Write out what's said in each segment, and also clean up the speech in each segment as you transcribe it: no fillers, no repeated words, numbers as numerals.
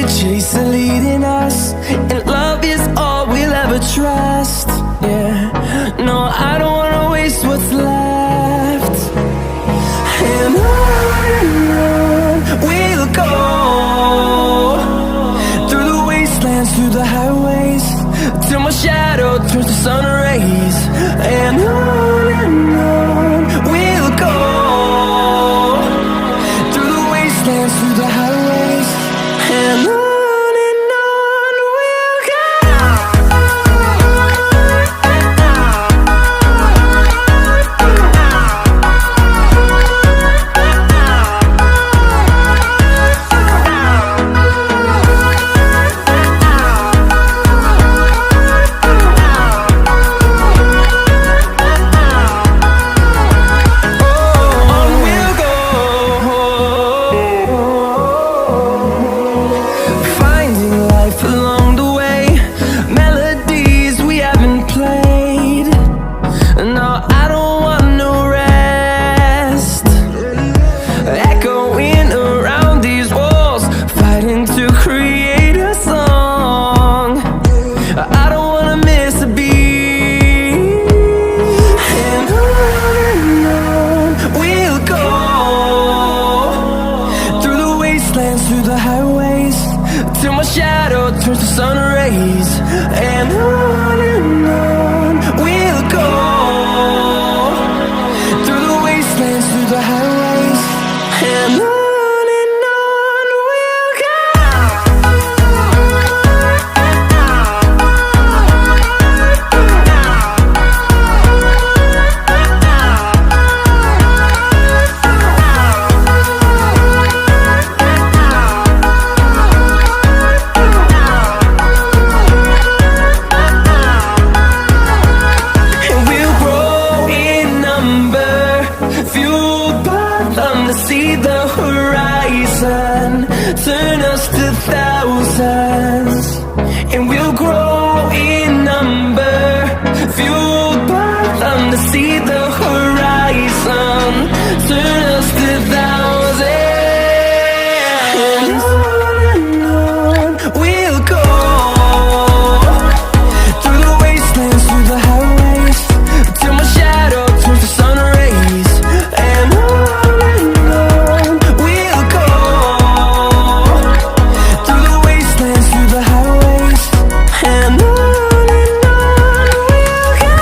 chase are leading us, and love is all we'll ever trust. Yeah, no, I don't wanna waste what's left. And on we'll go, through the wastelands, through the highways, till my shadow turns to sun rays. And on we'll go, through the wastelands, through the highways, and on. Through the highways, till my shadow turns to sun rays. And on we'll go, through the wastelands, through the highways, and on. Turn us to thousands, and we'll grow in number, fueled by them to see the horizon. Turn us to thousands, and on we'll go, through the wastelands, through the highways, till my shadow turns to sun rays. And on we'll go, through the wastelands, through the highways, and on we'll go.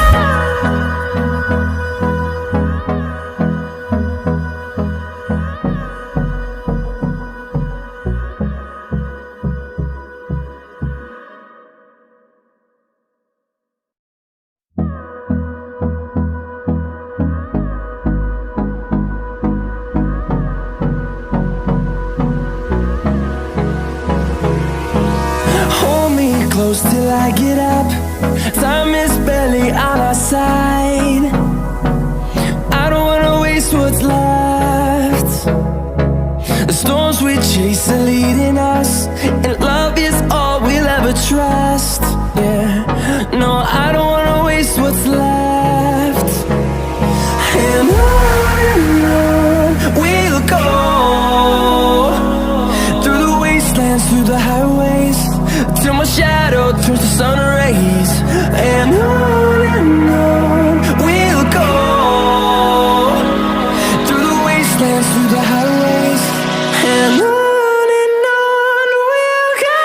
Hold me close till I get up. Time is barely on our side. I don't wanna waste what's left. The storms we chase are leading us, and love is all we'll ever trust. Yeah, no, I don't wanna waste what's left. And on we'll go, through the wastelands, through the highways, till my shadow turns to sun rays. And on we'll go, through the wastelands, through the highways, and on we'll go.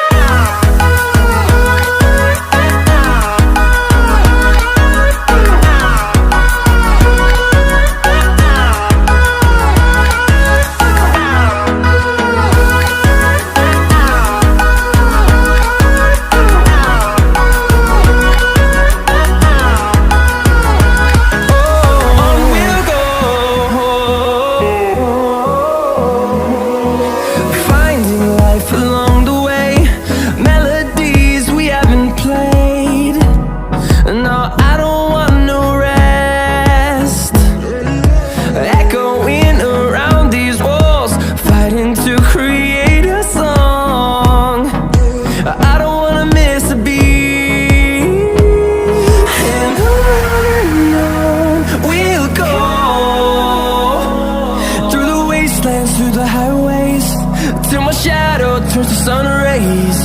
till my shadow turns to sun rays.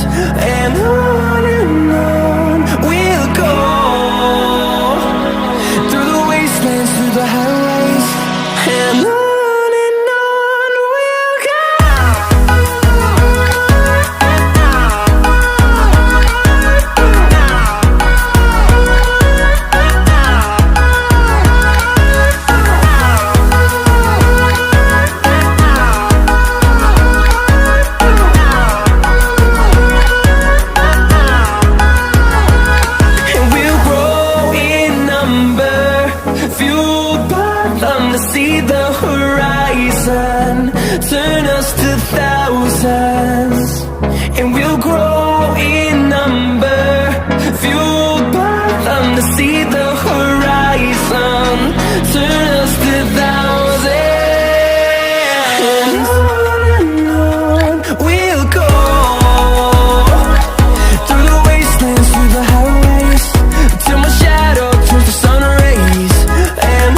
And on we'll go, through the wastelands, through the highways, and on we'll go. See the horizon turn us to thousands, and we'll grow in number, fueled by them. To see the horizon turn us to thousands, and on we'll go, through the wastelands, through the highways, till my shadow turns to sun rays. And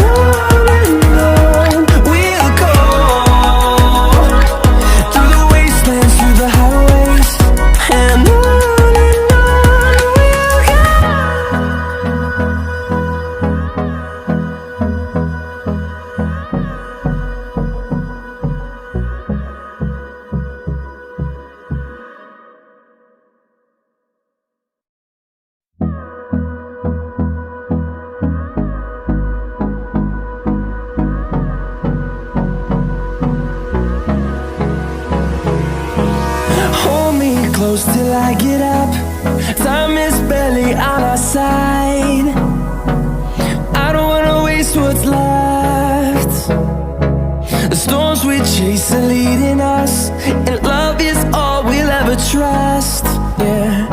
close till I get up. Time is barely on our side. I don't wanna waste what's left. The storms we chase are leading us, and love is all we'll ever trust. Yeah,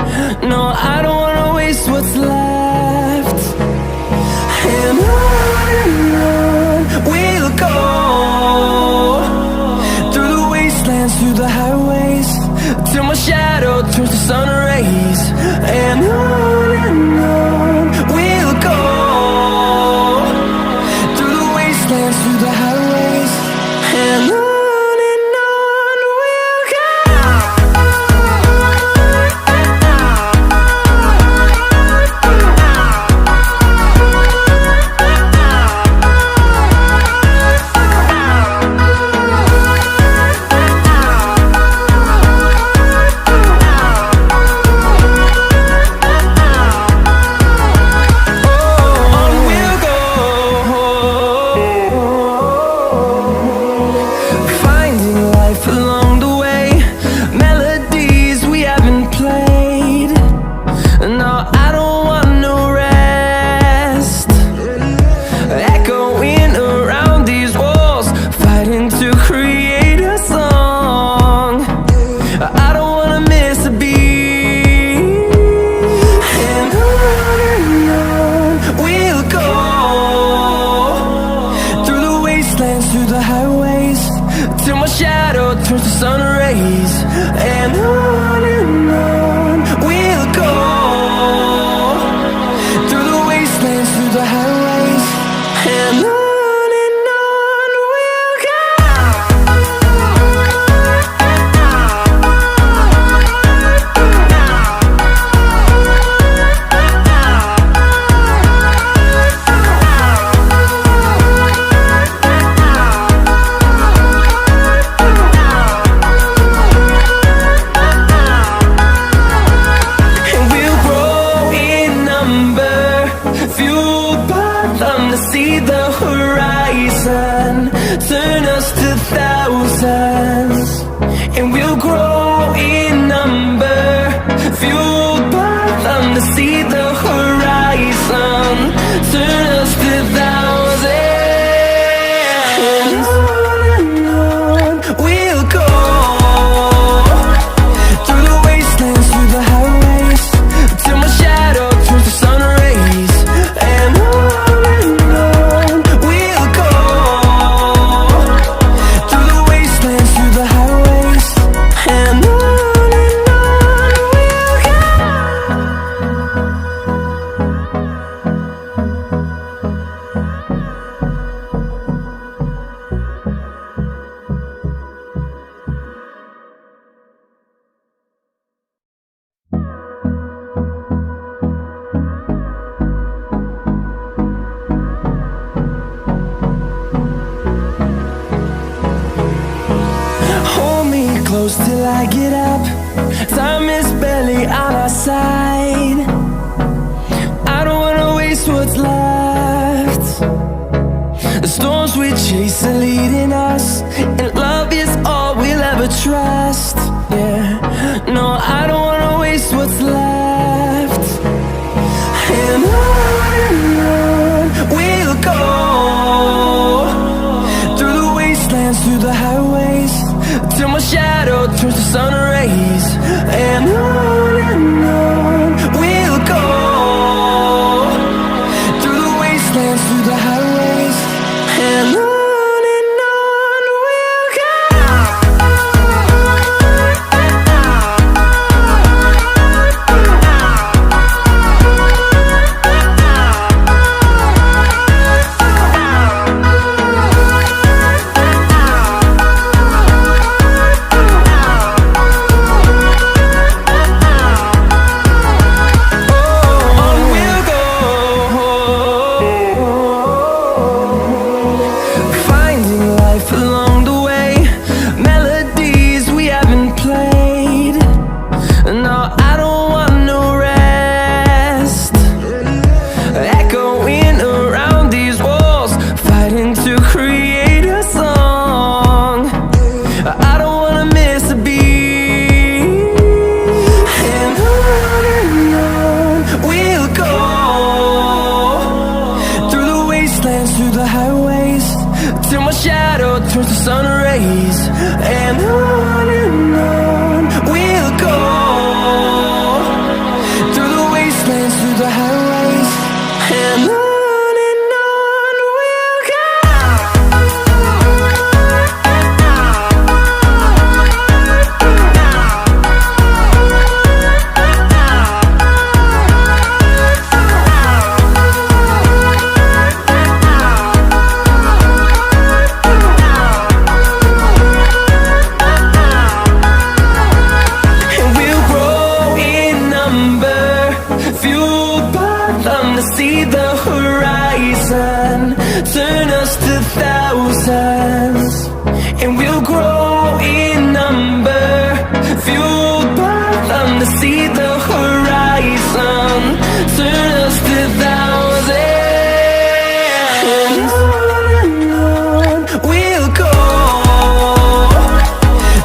no, I don't wanna waste what's left. And on we'll go, through the wastelands, through the highways, till my shadow turns to sun rays. And on we'll go, through the wastelands, through the highways, and on we'll go. Through the highways, till my shadow turns to sun rays. And on we'll go, through the wastelands, through the highways, and on we'll go. close till I get up. Time is barely on our side. I don't wanna waste what's left. The storms we chase are leading us, and love is all we'll ever trust. Yeah, no, I don't wanna waste what's left. And on we'll go, through the wastelands, through the highways, till my shadow turns to sun rays. And on we'll go, through the wastelands, through the highways, and on we'll go. Turns to sun rays, and on we'll go, through the wastelands, through the highways, and on we'll go. See the horizon, turn us to thousands, and we'll grow in number, fueled by them to see the horizon, turn us to thousands. And on we'll go,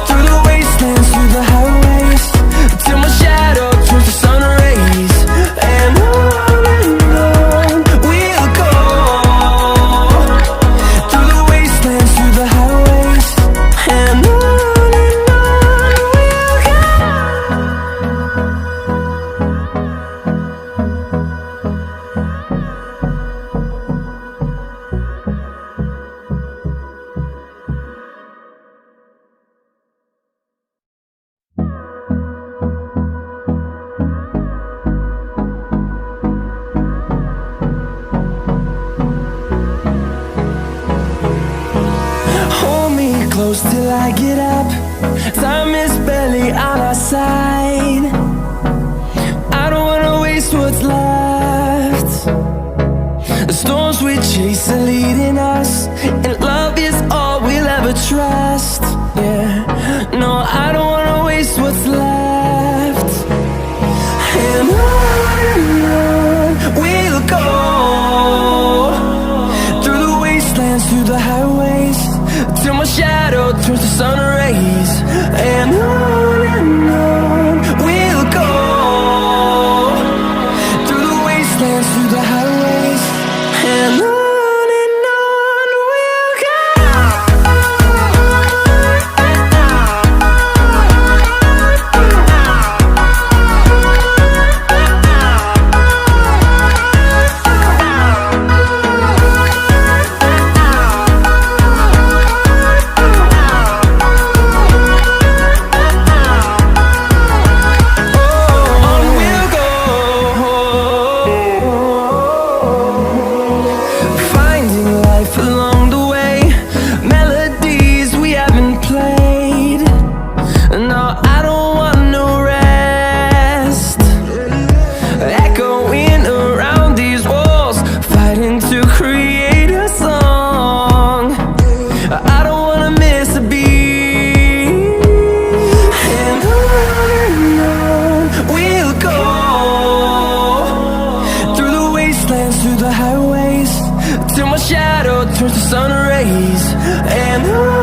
through the wastelands, through the highways, till my shadow turns to sun rays. And close till I get up. Time is barely on our side. I don't wanna waste what's left. The storms we chase are leading us, and love is all we'll ever trust. Yeah, no, I don't wanna waste what's left. And on we'll go, through the wastelands, through the highways, till my shadow turns to sun rays. And on we'll go, through the wastelands, through the highways, and on we'll go. sun rays, and